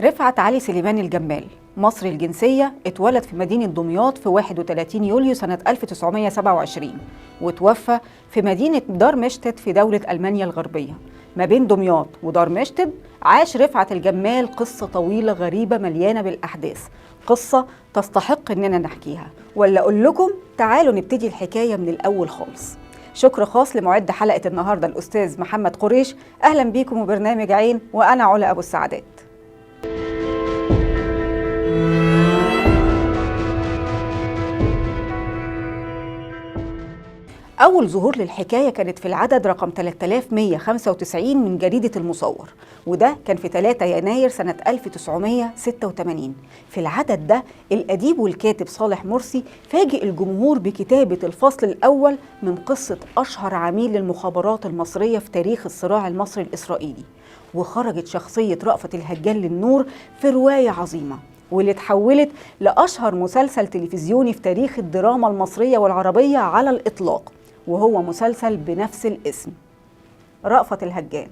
رفعت علي سليمان الجمال مصري الجنسية، اتولد في مدينة دمياط في 31 يوليو سنة 1927 وتوفى في مدينة دارمشتت في دولة ألمانيا الغربية. ما بين دمياط ودارمشتت عاش رفعت الجمال قصة طويلة غريبة مليانة بالأحداث، قصة تستحق إننا نحكيها، ولا أقول لكم تعالوا نبتدي الحكاية من الأول خالص. شكر خاص لمعد حلقة النهاردة الأستاذ محمد قريش. أهلا بيكم وبرنامج عين، وأنا علا أبو السعادات. أول ظهور للحكاية كانت في العدد رقم 3195 من جريدة المصور، وده كان في 3 يناير سنة 1986. في العدد ده الأديب والكاتب صالح مرسي فاجئ الجمهور بكتابة الفصل الأول من قصة أشهر عميل للمخابرات المصرية في تاريخ الصراع المصري الإسرائيلي، وخرجت شخصية رأفت الهجان للنور في رواية عظيمة، واللي اتحولت لأشهر مسلسل تلفزيوني في تاريخ الدراما المصرية والعربية على الإطلاق، وهو مسلسل بنفس الاسم، رأفت الهجان.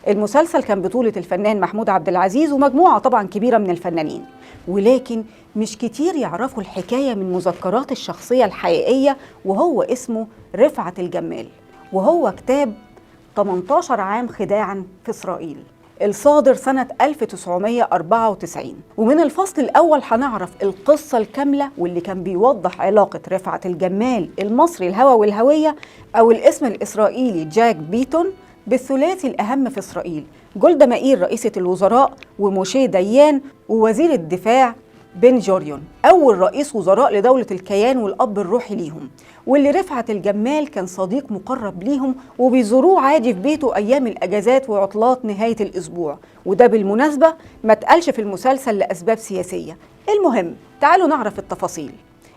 المسلسل كان بطولة الفنان محمود عبد العزيز ومجموعة طبعا كبيرة من الفنانين، ولكن مش كتير يعرفوا الحكاية من مذكرات الشخصية الحقيقية، وهو اسمه رفعت الجمال، وهو كتاب 18 عام خداعا في إسرائيل الصادر سنة 1994. ومن الفصل الأول هنعرف القصة الكاملة، واللي كان بيوضح علاقة رفعت الجمال المصري الهوى والهوية أو الاسم الإسرائيلي جاك بيتون بالثلاثي الأهم في إسرائيل، جولدا مائير رئيسة الوزراء، وموشي ديان ووزير الدفاع بن جوريون أول رئيس وزراء لدولة الكيان والأب الروحي ليهم، واللي رفعت الجمال كان صديق مقرب ليهم وبيزوروه عادي في بيته أيام الأجازات وعطلات نهاية الأسبوع، وده بالمناسبة ما اتقالش في المسلسل لأسباب سياسية. المهم تعالوا نعرف التفاصيل.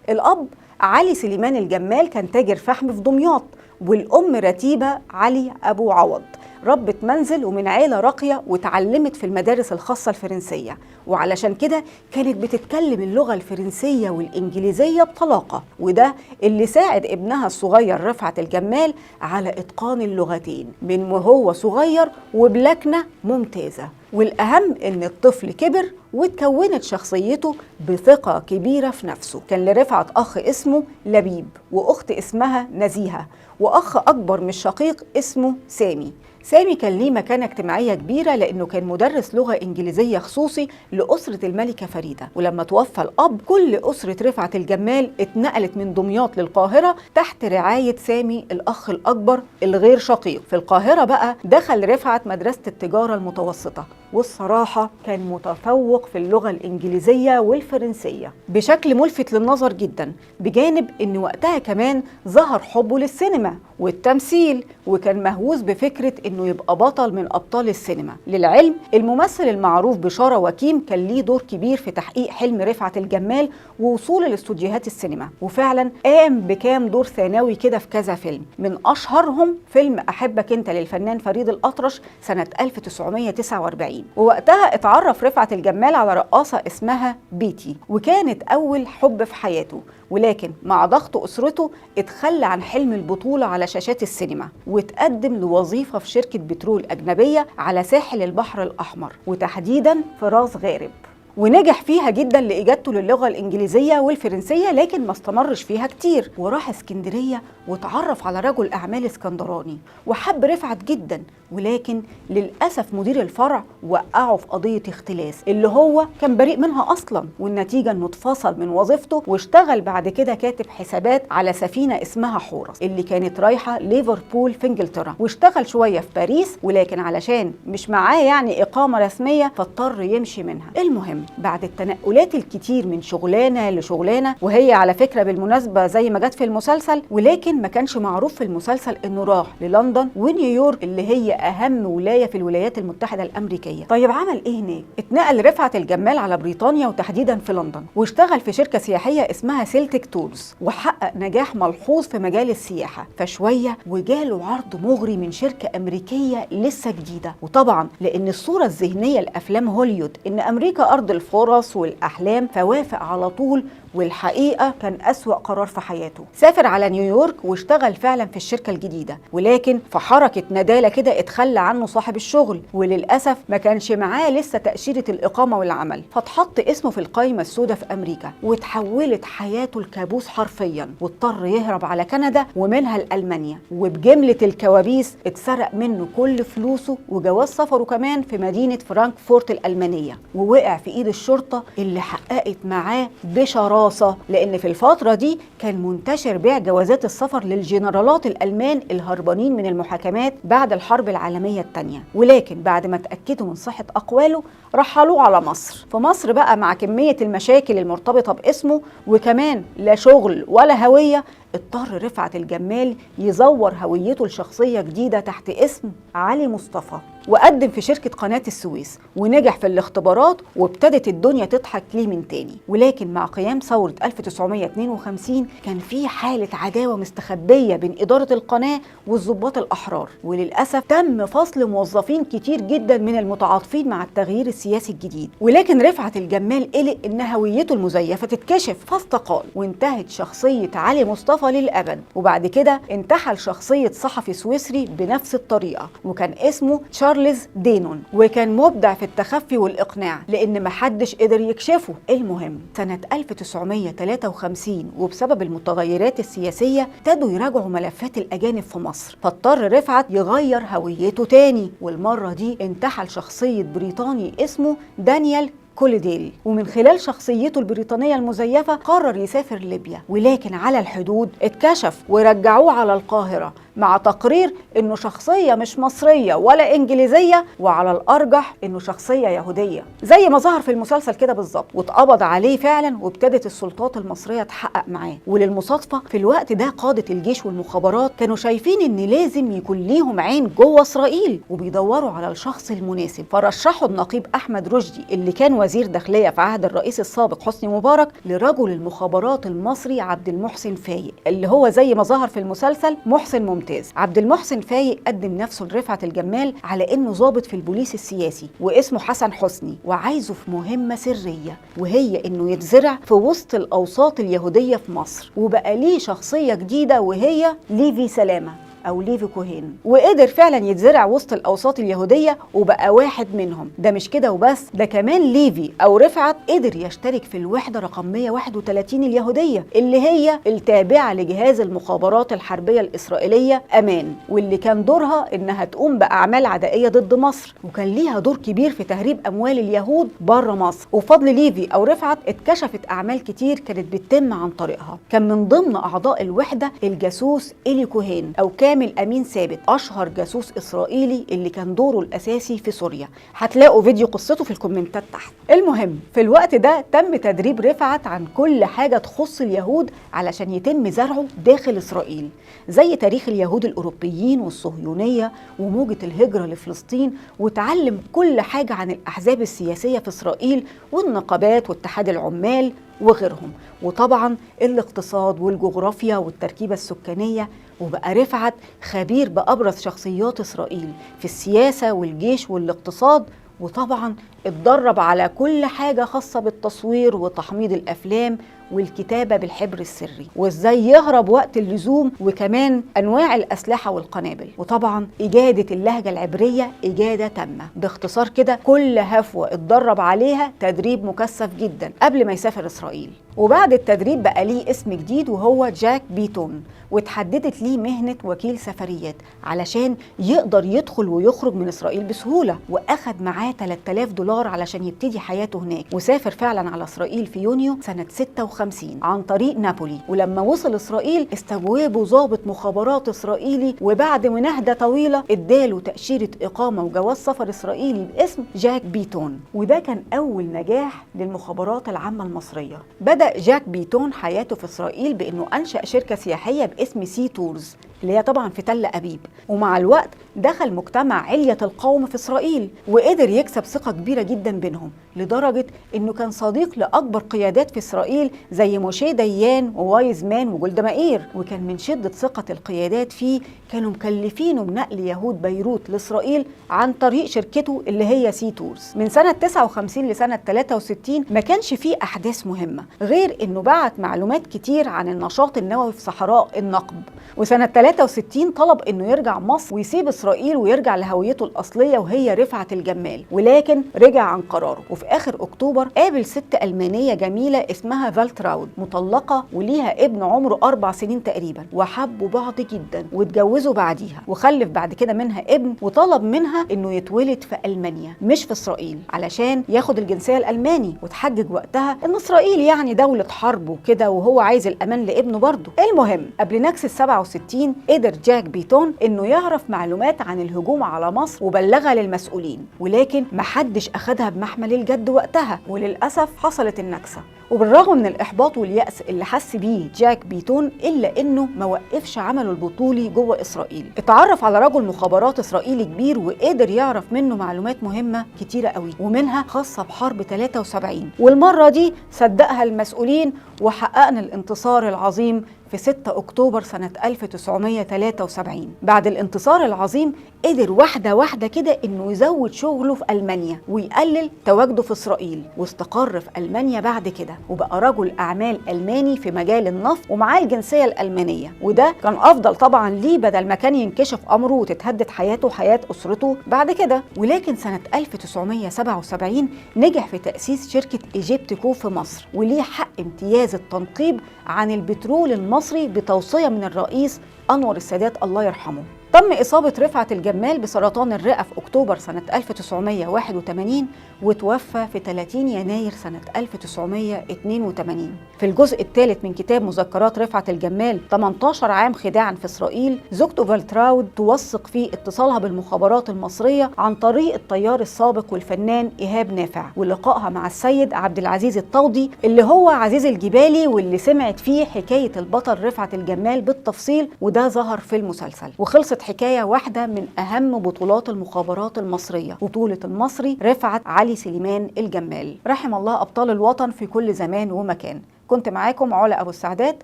الأب علي سليمان الجمال كان تاجر فحم في دمياط، والأم رتيبة علي أبو عوض ربة منزل ومن عيلة راقية، وتعلمت في المدارس الخاصة الفرنسية، وعلشان كده كانت بتتكلم اللغة الفرنسية والإنجليزية بطلاقة، وده اللي ساعد ابنها الصغير رفعت الجمال على إتقان اللغتين من وهو صغير وبلكنة ممتازة. والأهم إن الطفل كبر وتكونت شخصيته بثقة كبيرة في نفسه. كان لرفعت أخ اسمه لبيب، وأخت اسمها نزيهة، وأخ أكبر من الشقيق اسمه سامي. سامي كان ليه مكانة اجتماعية كبيرة لأنه كان مدرس لغة إنجليزية خصوصي لأسرة الملكة فريدة، ولما توفى الأب كل أسرة رفعت الجمال اتنقلت من دمياط للقاهرة تحت رعاية سامي الأخ الأكبر الغير شقيق. في القاهرة بقى دخل رفعت مدرسة التجارة المتوسطة، والصراحة كان متفوق في اللغة الإنجليزية والفرنسية بشكل ملفت للنظر جدا، بجانب أن وقتها كمان ظهر حبه للسينما والتمثيل، وكان مهووس بفكرة انه يبقى بطل من ابطال السينما. للعلم الممثل المعروف بشارة وكيم كان ليه دور كبير في تحقيق حلم رفعت الجمال ووصوله لاستوديوهات السينما، وفعلا قام بكام دور ثانوي كده في كذا فيلم، من اشهرهم فيلم احبك انت للفنان فريد الأطرش سنة 1949. ووقتها اتعرف رفعت الجمال على رقاصة اسمها بيتي، وكانت اول حب في حياته، ولكن مع ضغط أسرته اتخلى عن حلم البطولة على شاشات السينما، وتقدم لوظيفة في شركة بترول أجنبية على ساحل البحر الأحمر، وتحديداً في راس غارب، ونجح فيها جدا لإجادته للغة الإنجليزية والفرنسية، لكن ما استمرش فيها كتير، وراح اسكندرية وتعرف على رجل أعمال اسكندراني وحب رفعت جدا، ولكن للأسف مدير الفرع وقعه في قضية اختلاس اللي هو كان بريء منها أصلا، والنتيجة انه اتفصل من وظيفته واشتغل بعد كده كاتب حسابات على سفينة اسمها حورس اللي كانت رايحة ليفربول في انجلترا، واشتغل شوية في باريس، ولكن علشان مش معاه يعني إقامة رسمية فاضطر يمشي منها. المهم بعد التنقلات الكتير من شغلانة لشغلانة، وهي على فكرة بالمناسبة زي ما جت في المسلسل، ولكن ما كانش معروف في المسلسل انه راح للندن ونيويورك اللي هي اهم ولاية في الولايات المتحدة الامريكية. طيب عمل ايه هناك؟ اتنقل رفعت الجمال على بريطانيا وتحديدا في لندن، واشتغل في شركة سياحية اسمها سيلتيك تورز، وحقق نجاح ملحوظ في مجال السياحة. فشوية وجاله عرض مغري من شركة امريكية لسه جديدة، وطبعا لان الصورة الذهنية لافلام هوليوود ان امريكا ارض الفرص والأحلام، فوافق على طول، والحقيقة كان أسوأ قرار في حياته. سافر على نيويورك واشتغل فعلا في الشركة الجديدة، ولكن في حركة ندالة كده اتخلى عنه صاحب الشغل، وللأسف ما كانش معاه لسه تأشيرة الإقامة والعمل، فاتحط اسمه في القائمة السوداء في أمريكا، وتحولت حياته لكابوس حرفيا، واضطر يهرب على كندا ومنها لألمانيا. وبجملة الكوابيس اتسرق منه كل فلوسه وجواز سفره كمان في مدينة فرانكفورت الألمانية، ووقع في إيد الشرطة اللي حققت معاه بشراسة، لأن في الفترة دي كان منتشر بيع جوازات السفر للجنرالات الألمان الهربانين من المحاكمات بعد الحرب العالمية الثانية. ولكن بعد ما اتأكدوا من صحة أقواله رحلوه على مصر. في مصر بقى مع كمية المشاكل المرتبطة باسمه وكمان لا شغل ولا هوية، اضطر رفعت الجمال يزور هويته لشخصية جديدة تحت اسم علي مصطفى، وقدم في شركة قناة السويس ونجح في الاختبارات، وابتدت الدنيا تضحك ليه من تاني. ولكن مع قيام ثورة 1952 كان في حالة عداوة مستخبية بين إدارة القناة والضباط الأحرار، وللأسف تم فصل موظفين كتير جدا من المتعاطفين مع التغيير السياسي الجديد. ولكن رفعت الجمال قلق إن هويته المزيفة تتكشف فاستقال، وانتهت شخصية علي مصطفى للأبد. وبعد كده انتحل شخصية صحفي سويسري بنفس الطريقة، وكان اسمه تشارلز دينون، وكان مبدع في التخفي والإقناع لأن محدش قدر يكشفه. المهم سنة 1953 وبسبب المتغيرات السياسية ابتدوا يراجعوا ملفات الأجانب في مصر، فاضطر رفعت يغير هويته تاني، والمرة دي انتحل شخصية بريطاني اسمه دانيال كوليديل، ومن خلال شخصيته البريطانية المزيفة قرر يسافر ليبيا. ولكن على الحدود اتكشف ورجعوه على القاهرة مع تقرير انه شخصية مش مصرية ولا انجليزية، وعلى الارجح انه شخصية يهودية زي ما ظهر في المسلسل كده بالظبط، واتقبض عليه فعلا، وابتدت السلطات المصرية تحقق معاه. وللمصادفة في الوقت ده قادة الجيش والمخابرات كانوا شايفين ان لازم يكون ليهم عين جوه اسرائيل، وبيدوروا على الشخص المناسب، فرشحوا النقيب احمد رشدي اللي كان وزير داخلية في عهد الرئيس السابق حسني مبارك لرجل المخابرات المصري عبد المحسن فايق، اللي هو زي ما ظهر في المسلسل محسن ممتاز. عبد المحسن فايق قدم نفسه لرفعت الجمال على انه ضابط في البوليس السياسي واسمه حسن حسني، وعايزه في مهمة سرية، وهي انه يتزرع في وسط الاوساط اليهودية في مصر. وبقى ليه شخصية جديدة وهي ليفي سلامة أو ليفي كوهين، وقدر فعلا يتزرع وسط الأوساط اليهودية وبقى واحد منهم. ده مش كده وبس، ده كمان ليفي أو رفعت قدر يشترك في الوحدة رقم 131 اليهودية، اللي هي التابعة لجهاز المخابرات الحربية الإسرائيلية أمان، واللي كان دورها إنها تقوم بأعمال عدائية ضد مصر، وكان ليها دور كبير في تهريب أموال اليهود بره مصر. وفضل ليفي أو رفعت اتكشفت أعمال كتير كانت بتتم عن طريقها. كان من ضمن أعضاء الوحدة الجاسوس إيلي كوهين أو كامل أمين ثابت، أشهر جاسوس إسرائيلي اللي كان دوره الأساسي في سوريا. هتلاقوا فيديو قصته في الكومنتات تحت. المهم في الوقت ده تم تدريب رفعت عن كل حاجة تخص اليهود علشان يتم زرعه داخل إسرائيل، زي تاريخ اليهود الأوروبيين والصهيونية وموجة الهجرة لفلسطين، وتعلم كل حاجة عن الأحزاب السياسية في إسرائيل والنقابات واتحاد العمال وغيرهم، وطبعا الاقتصاد والجغرافيا والتركيبة السكانية. وبقى رفعت خبير بأبرز شخصيات إسرائيل في السياسة والجيش والاقتصاد، وطبعا اتدرب على كل حاجة خاصة بالتصوير وتحميض الأفلام والكتابة بالحبر السري، وازاي يهرب وقت اللزوم، وكمان أنواع الأسلحة والقنابل، وطبعا إجادة اللهجة العبرية إجادة تامة. باختصار كده كل هفوة اتدرب عليها تدريب مكثف جدا قبل ما يسافر إسرائيل. وبعد التدريب بقى ليه اسم جديد وهو جاك بيتون، واتحددت ليه مهنة وكيل سفريات علشان يقدر يدخل ويخرج من إسرائيل بسهولة، وأخد معاه 3000 دولار علشان يبتدي حياته هناك. وسافر فعلا على إسرائيل في يونيو سنة 56 عن طريق نابولي، ولما وصل إسرائيل استجوبه ضابط مخابرات إسرائيلي، وبعد مناهدة طويلة اداله تأشيرة إقامة وجواز سفر إسرائيلي باسم جاك بيتون. وده كان أول نجاح للمخابرات العامة المصرية. بدأ جاك بيتون حياته في إسرائيل بأنه أنشأ شركة سياحية باسم سي تورز، اللي هي طبعا في تل أبيب، ومع الوقت دخل مجتمع علية القوم في إسرائيل، وقدر يكسب ثقة كبيرة جدا بينهم، لدرجة انه كان صديق لأكبر قيادات في إسرائيل زي موشي ديان ووايز مان وجولدا مائير. وكان من شدة ثقة القيادات فيه كانوا مكلفينه بنقل يهود بيروت لإسرائيل عن طريق شركته اللي هي سي تورز. من سنة 59 لسنة 63 ما كانش فيه أحداث مهمة غير انه بعت معلومات كتير عن النشاط النووي في صحراء النقب. وسنة 63 طلب انه يرجع مصر ويسيب إسرائيل ويرجع لهويته الأصلية وهي رفعت الجمال، ولكن رجع عن قراره. وفي آخر أكتوبر قابل ست ألمانية جميلة اسمها فالتراود، مطلقة وليها ابن عمره 4 سنين تقريبا، وحبوا بعض جدا واتجوزوا بعديها، وخلف بعد كده منها ابن، وطلب منها انه يتولد في ألمانيا مش في إسرائيل علشان ياخد الجنسية الألماني. وتحجج وقتها ان إسرائيل يعني دولة حرب وكده، وهو عايز الأمان لابنه برضه. المهم قبل نكسة 67 قدر جاك بيتون انه يعرف معلومات عن الهجوم على مصر وبلغها للمسؤولين، ولكن محدش اخدها بمحمل الجد وقتها، وللأسف حصلت النكسة. وبالرغم من الإحباط واليأس اللي حس بيه جاك بيتون، إلا إنه ما وقفش عمله البطولي جوه إسرائيل. اتعرف على رجل مخابرات إسرائيلي كبير وقدر يعرف منه معلومات مهمة كتيرة قوي، ومنها خاصة بحرب 73. والمرة دي صدقها المسؤولين وحققنا الانتصار العظيم في 6 أكتوبر سنة 1973. بعد الانتصار العظيم قدر واحدة واحدة كده إنه يزود شغله في ألمانيا ويقلل تواجده في إسرائيل، واستقر في ألمانيا بعد كده، وبقى رجل أعمال ألماني في مجال النفط ومعاه الجنسية الألمانية. وده كان أفضل طبعا ليه بدل ما كان ينكشف أمره وتتهدد حياته وحياة أسرته بعد كده. ولكن سنة 1977 نجح في تأسيس شركة إيجيبتيكو في مصر، وليه حق امتياز التنقيب عن البترول المصري بتوصية من الرئيس أنور السادات الله يرحمه. تم إصابة رفعت الجمال بسرطان الرئة في أكتوبر سنة 1981، وتوفى في 30 يناير سنة 1982. في الجزء الثالث من كتاب مذكرات رفعت الجمال 18 عام خداعا في إسرائيل، زوجته فالتراود توثق فيه اتصالها بالمخابرات المصرية عن طريق الطيار السابق والفنان إيهاب نافع، ولقائها مع السيد عبد العزيز الطودي اللي هو عزيز الجبالي، واللي سمعت فيه حكاية البطل رفعت الجمال بالتفصيل، وده ظهر في المسلسل. وخلصت حكاية واحدة من أهم بطولات المخابرات المصرية، بطولة المصري رفعت علي سليمان الجمال. رحم الله أبطال الوطن في كل زمان ومكان. كنت معاكم علا أبو السعدات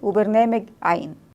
وبرنامج عين.